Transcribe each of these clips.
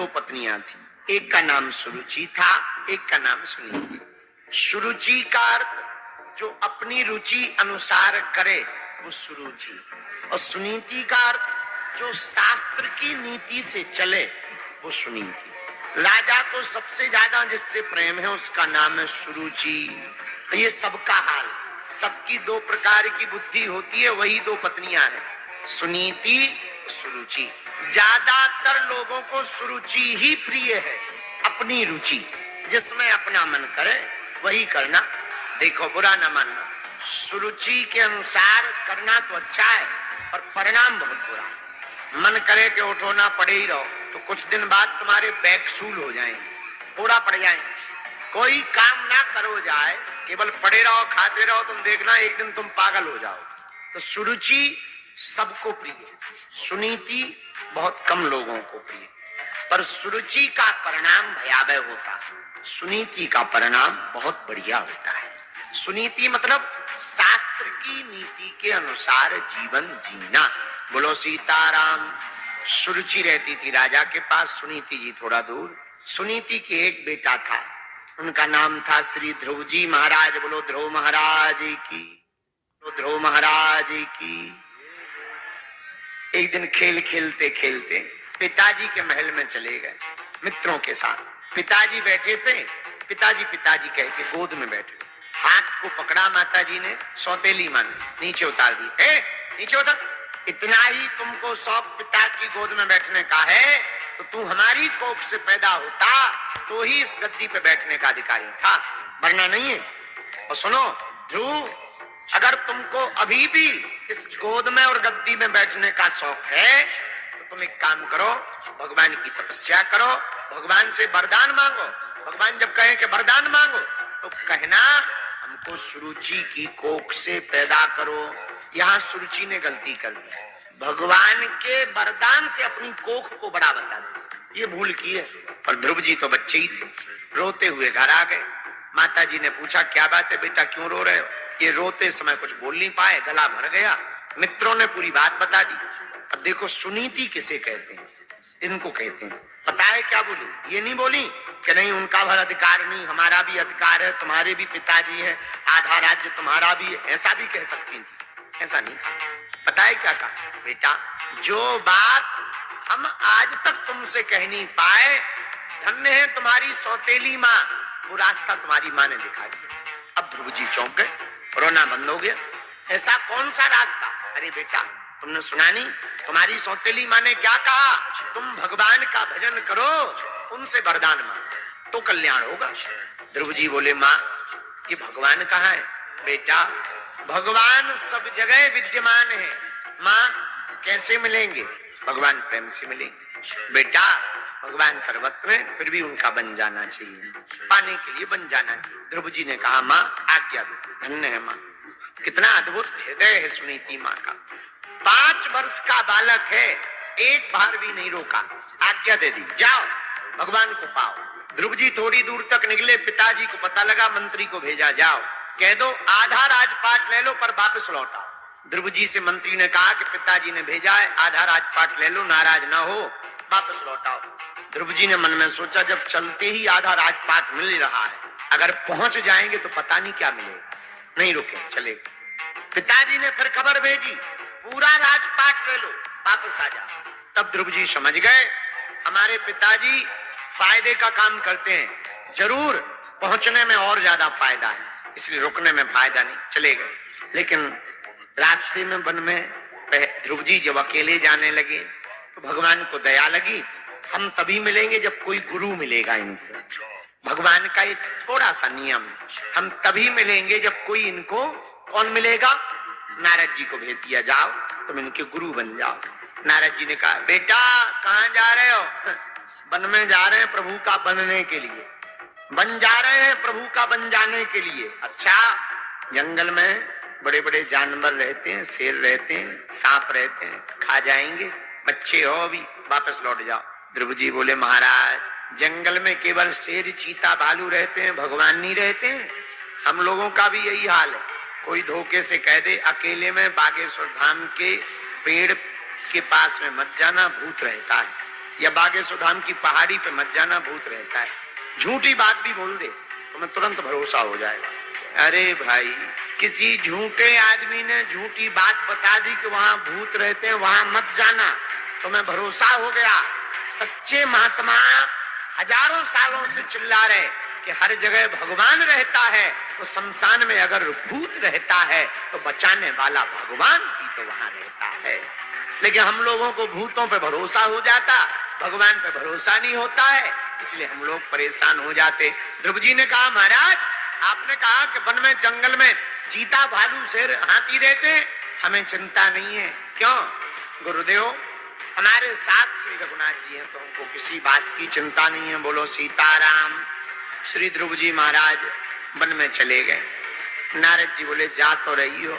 दो पत्नियां थी, एक का नाम सुरुचि था, एक का नाम सुनीति। सुरुचि का अर्थ जो अपनी रुचि अनुसार करे वो सुरुचि, और सुनीति का अर्थ जो शास्त्र की नीति से चले वो सुनीति। राजा को सबसे ज्यादा जिससे प्रेम है उसका नाम है सुरुचि। ये सबका हाल, सबकी दो प्रकार की बुद्धि होती है, वही दो पत्नियां हैं, सुनीति सुरुचि। ज्यादातर लोगों को सुरुचि ही प्रिय है, अपनी रुचि, जिसमें अपना मन करे वही करना। देखो बुरा न मानना, सुरुचि के अनुसार करना तो अच्छा है और परिणाम बहुत बुरा है। मन करे कि उठो ना पड़े ही रहो तो कुछ दिन बाद तुम्हारे बैकसूल हो जाएंगे, पूरा पड़ जाएंगे। कोई काम ना करो जाए, केवल पड़े रहो खाते रहो, तुम देखना एक दिन तुम पागल हो जाओ। तो सुरुचि सबको प्रिय, सुनीति बहुत कम लोगों को प्रिय। पर सुरुचि का परिणाम भयावह होता है, सुनीति का परिणाम बहुत बढ़िया होता है। सुनीति मतलब शास्त्र की नीति के अनुसार जीवन जीना। बोलो सीताराम। सुरुचि रहती थी राजा के पास, सुनीति जी थोड़ा दूर। सुनीति के एक बेटा था, उनका नाम था श्री ध्रुव जी महाराज। बोलो ध्रुव महाराज की, बोलो ध्रुव महाराज की। एक दिन खेल खेलते खेलते पिताजी के महल में चले गए मित्रों के साथ। पिताजी बैठे थे, पिताजी पिताजी कह के गोद में बैठे, हाथ को पकड़ा माता जी ने, सौतेली मां ने नीचे उतार दी। नीचे उतर, इतना ही तुमको शौक पिता की गोद में बैठने का है तो तू हमारी कोख से पैदा होता तो ही इस गद्दी पे बैठने का अधिकारी था, वरना नहीं है। और सुनो ध्रुव, अगर तुमको अभी भी इस गोद में और गद्दी में बैठने का शौक है तो तुम एक काम करो, भगवान की तपस्या करो, भगवान से वरदान मांगो। भगवान जब कहे कि वरदान मांगो तो कहना हमको सुरुचि की कोख से पैदा करो। यहाँ सुरुचि ने गलती कर दी, भगवान के वरदान से अपनी कोख को बड़ा बता दी, ये भूल की है। पर ध्रुव जी तो बच्चे ही थे, रोते हुए घर आ गए। माता जी ने पूछा क्या बात है बेटा, क्यों रो रहे हो? ये रोते समय कुछ बोल नहीं पाए, गला भर गया। मित्रों ने पूरी बात बता दी। अब देखो सुनीति किसे कहते हैं, इनको कहते हैं। पता है क्या बोली? ये नहीं बोली कि नहीं उनका भर अधिकार नहीं, हमारा भी अधिकार है, तुम्हारे भी पिताजी है, आधा राज्य तुम्हारा भी है, ऐसा भी कह सकती थी, ऐसा नहीं कहा। पता है क्या कहा? बेटा जो बात हम आज तक तुमसे कह नहीं पाए, धन्य है तुम्हारी सौतेली माँ, वो रास्ता तुम्हारी माँ ने दिखा दिया। अब ध्रुव जी चौंक गए, रोना बंद हो गया। ऐसा कौन सा रास्ता? अरे बेटा तुमने सुना नहीं, तुम्हारी सौतेली माँ ने क्या कहा? तुम भगवान का भजन करो, उनसे वरदान मांगो तो कल्याण होगा। ध्रुव जी बोले माँ ये भगवान कहाँ है? बेटा भगवान सब जगह विद्यमान है, माँ कैसे मिलेंगे? भगवान प्रेम से मिलेंगे। बेटा भगवान सर्वत्र है, फिर भी उनका बन जाना चाहिए, पाने के लिए बन जाना चाहिए। ध्रुव जी ने कहा माँ आज्ञा दो। धन्य है माँ, कितना अद्भुत हृदय है सुनीति माँ का। 5 वर्ष का बालक है, एक बार भी नहीं रोका, आज्ञा दे दी जाओ भगवान को पाओ। ध्रुव जी थोड़ी दूर तक निकले, पिताजी को पता लगा, मंत्री को भेजा जाओ कह दो आधा राजपाट ले लो पर वापस लौटाओ। ध्रुव जी से मंत्री ने कहा कि पिताजी ने भेजा है, आधा राजपाट ले लो, नाराज ना हो, वापस लौटाओ। ध्रुव जी ने मन में सोचा जब चलते ही आधा राजपाट मिल रहा है, अगर पहुंच जाएंगे तो पता नहीं क्या मिलेगा, नहीं रुके चले। पिताजी ने फिर खबर भेजी पूरा राजपाट ले लो, वापस आ जाओ। तब ध्रुव जी समझ गए हमारे पिताजी फायदे का काम करते हैं, जरूर पहुंचने में और ज्यादा फायदा है, इसलिए रुकने में फायदा नहीं, चले गए। लेकिन रास्ते में वन में ध्रुव जी जब अकेले जाने लगे तो भगवान को दया लगी, हम तभी मिलेंगे जब कोई गुरु मिलेगा इनको। भगवान का एक थोड़ा सा नियम, हम तभी मिलेंगे जब कोई इनको, कौन मिलेगा? नारद जी को भेज दिया, जाओ तुम इनके गुरु बन जाओ। नारद जी ने कहा बेटा कहाँ जा रहे हो? वन में जा रहे हैं प्रभु का बनने के लिए, बन जा रहे हैं प्रभु का बन जाने के लिए। अच्छा जंगल में बड़े बड़े जानवर रहते हैं, शेर रहते हैं, सांप रहते हैं, खा जाएंगे, बच्चे हो अभी, वापस लौट जाओ। ध्रुव जी बोले महाराज जंगल में केवल शेर चीता भालू रहते हैं, भगवान नहीं रहते हैं। हम लोगों का भी यही हाल है, कोई धोखे से कह दे अकेले में बागेश्वर धाम के पेड़ के पास में मत जाना, भूत रहता है, या बागेश्वर धाम की पहाड़ी पे मत जाना, भूत रहता है। झूठी बात भी बोल दे तो मैं तुरंत भरोसा हो जाएगा। अरे भाई, किसी झूठे आदमी ने झूठी बात बता दी कि वहां भूत रहते हैं, वहां मत जाना, तो मैं भरोसा हो गया। सच्चे महात्मा हजारों सालों से चिल्ला रहे कि हर जगह भगवान रहता है, तो शमशान में अगर भूत रहता है तो बचाने वाला भगवान भी तो वहां रहता है। लेकिन हम लोगों को भूतों पे भरोसा हो जाता, भगवान पे भरोसा नहीं होता है, इसलिए हम लोग परेशान हो जाते। ध्रुव जी ने कहा, महाराज आपने कहा कि वन में जंगल में चीता, भालू, शेर, हाथी रहते, हमें चिंता नहीं है। क्यों गुरुदेव? हमारे साथ श्री रघुनाथ जी हैं, तो हमको किसी बात की चिंता नहीं है। बोलो सीताराम। श्री ध्रुव जी महाराज वन में चले गए। नारद जी बोले, जा तो रही हो,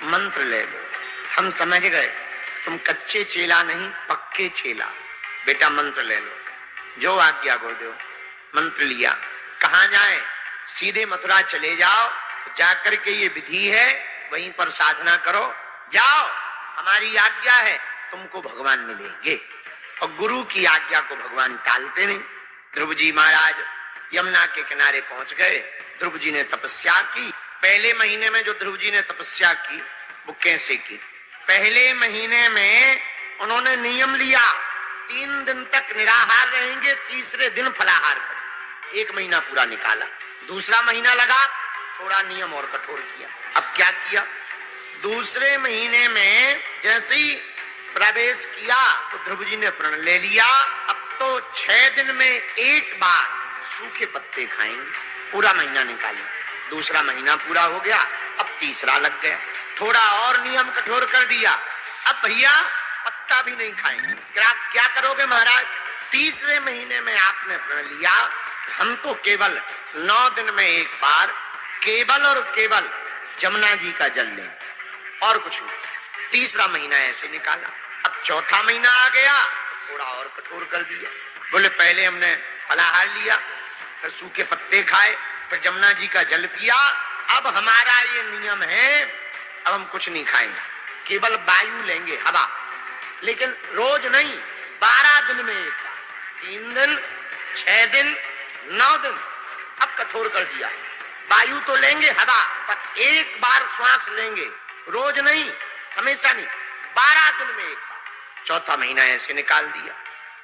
मंत्र ले लो। हम समझ गए तुम कच्चे चेला नहीं, पक्के चेला, बेटा मंत्र ले लो। जो आज्ञा गुरुदेव। मंत्र लिया। कहाँ जाएं? सीधे मथुरा चले जाओ, जाकर के ये विधि है, वहीं पर साधना करो। जाओ, हमारी आज्ञा है, तुमको भगवान मिलेंगे। और गुरु की आज्ञा को भगवान टालते नहीं। ध्रुव जी महाराज यमुना के किनारे पहुंच गए। ध्रुव जी ने तपस्या की। पहले महीने में जो ध्रुव जी ने तपस्या की वो कैसे की? पहले महीने में उन्होंने नियम लिया, 3 दिन तक निराहार रहेंगे, तीसरे दिन फलाहार करेंगे। 1 महीना पूरा निकाला। दूसरा महीना लगा, थोड़ा नियम और कठोर किया। अब क्या किया? दूसरे महीने में जैसे ही प्रवेश किया तो ध्रुव जी ने प्रण ले लिया, अब तो 6 दिन में एक बार सूखे पत्ते खाएंगे। पूरा महीना निकाला। दूसरा महीना पूरा हो गया, अब तीसरा लग गया। थोड़ा और नियम कठोर कर दिया, अब भैया पत्ता भी नहीं खाएंगे। क्या करोगे महाराज? तीसरे महीने में आपने प्रण लिया, हम तो केवल 9 दिन में एक बार केवल और केवल जमुना जी का जल लें, और कुछ नहीं। तीसरा महीना ऐसे निकाला। अब चौथा महीना आ गया, थोड़ा और कठोर कर दिया। बोले पहले हमने फलाहार लिया, फिर सूखे पत्ते खाए, फिर जमुना जी का जल पिया, अब हमारा ये नियम है, अब हम कुछ नहीं खाएंगे, केवल वायु लेंगे, हवा। लेकिन रोज नहीं, 12 दिन में एक बार, 3 दिन, 6 दिन, 9 दिन। अब कठोर कर दिया, वायु तो लेंगे, हवा, पर एक बार श्वास लेंगे, रोज नहीं, हमेशा नहीं, 12 दिन में एक बार। चौथा महीना ऐसे निकाल दिया।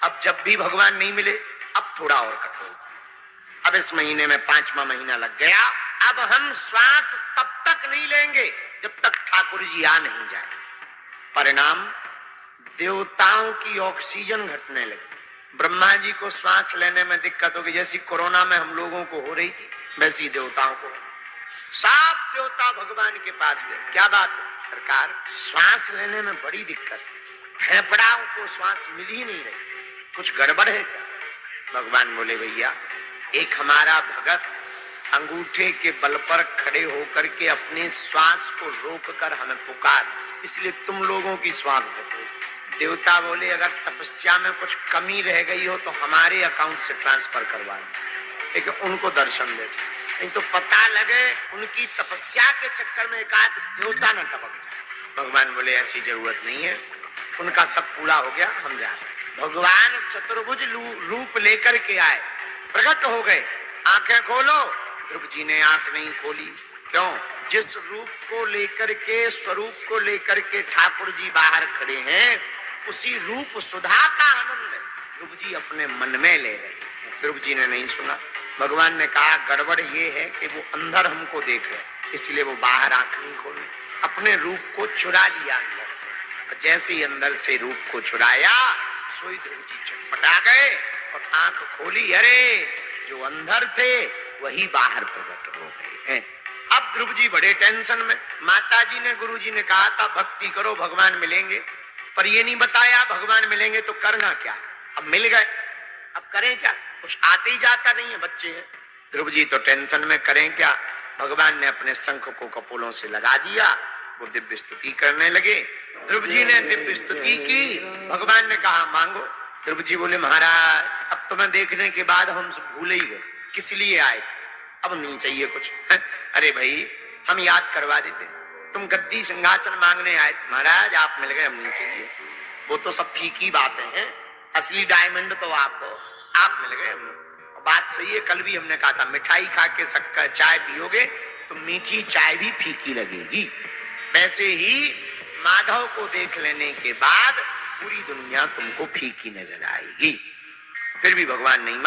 अब जब भी भगवान नहीं मिले, अब थोड़ा और कठोर। अब इस महीने में 5वां महीना लग गया। अब हम श्वास तब तक नहीं लेंगे जब तक ठाकुर जी आ नहीं जाए। परिणाम, देवताओं की ऑक्सीजन घटने लगी। ब्रह्मा जी को श्वास लेने में दिक्कत होगी, जैसी कोरोना में हम लोगों को हो रही थी, वैसी देवताओं को। सब देवता भगवान के पास गए। क्या बात है सरकार? श्वास लेने में बड़ी दिक्कत, फेफड़ाओं को श्वास मिल ही नहीं रही, कुछ गड़बड़ है क्या? भगवान बोले, भैया एक हमारा भगत अंगूठे के बल पर खड़े होकर के अपने श्वास को रोककर हमें पुकार, इसलिए तुम लोगों की श्वास घटे। देवता बोले, अगर तपस्या में कुछ कमी रह गई हो तो हमारे अकाउंट से ट्रांसफर करवा दो, लेकिन उनको दर्शन दे, नहीं तो पता लगे उनकी तपस्या के चक्कर में एक आध देवता न टपक जाए। भगवान बोले, ऐसी जरूरत नहीं है, उनका सब पूरा हो गया, हम जा रहे। भगवान चतुर्भुज रूप लेकर के आए, प्रकट हो गए। आंखें खोलो, ध्रुव जी ने आंख नहीं खोली। क्यों? जिस रूप को लेकर के, स्वरूप को लेकर के ठाकुर जी बाहर खड़े हैं, उसी रूप सुधा का आनंद ध्रुव जी अपने मन में ले रहे। ध्रुव जी ने नहीं सुना। भगवान ने कहा, गड़बड़ ये है कि वो अंदर हमको देख रहे, इसलिए वो बाहर आंख नहीं खोली, अपने रूप को चुरा लिया अंदर से। जैसे ही अंदर से रूप को चुराया, सोई ध्रुव जी चटपटा गए और आंख खोली, अरे जो अंदर थे वही बाहर प्रकट हो गए हैं। अब ध्रुव जी बड़े टेंशन में। माता जी ने, गुरु जी ने कहा था भक्ति करो भगवान मिलेंगे, पर ये नहीं बताया भगवान मिलेंगे तो करना क्या। अब मिल गए, अब करें क्या? कुछ आते ही जाता नहीं है, बच्चे हैं। ध्रुव जी तो टेंशन में, करें क्या। भगवान ने अपने शंख को कपोलों से लगा दिया, वो दिव्य स्तुति करने लगे। ध्रुव जी ने दिव्य स्तुति की। भगवान ने कहा, मांगो। ध्रुव जी बोले, महाराज अब तुम्हें देखने के बाद हम भूल ही गए, किस लिए आए थे, अब नहीं चाहिए कुछ। अरे भाई हम याद करवा देते, तुम गद्दी सिंहासन मांगने आए थे, महाराज आप मिल गए, हम नहीं चाहिए। वो तो सब फीकी बातें हैं, असली डायमंड तो आप मिल गए। बात सही है, कल भी हमने कहा था मिठाई खा के शक्कर चाय पियोगे तो मीठी चाय भी फीकी लगेगी। वैसे ही माधव को देख लेने के बाद पूरी दुनिया तुमको फीकी नजर आएगी। फिर भी भगवान नहीं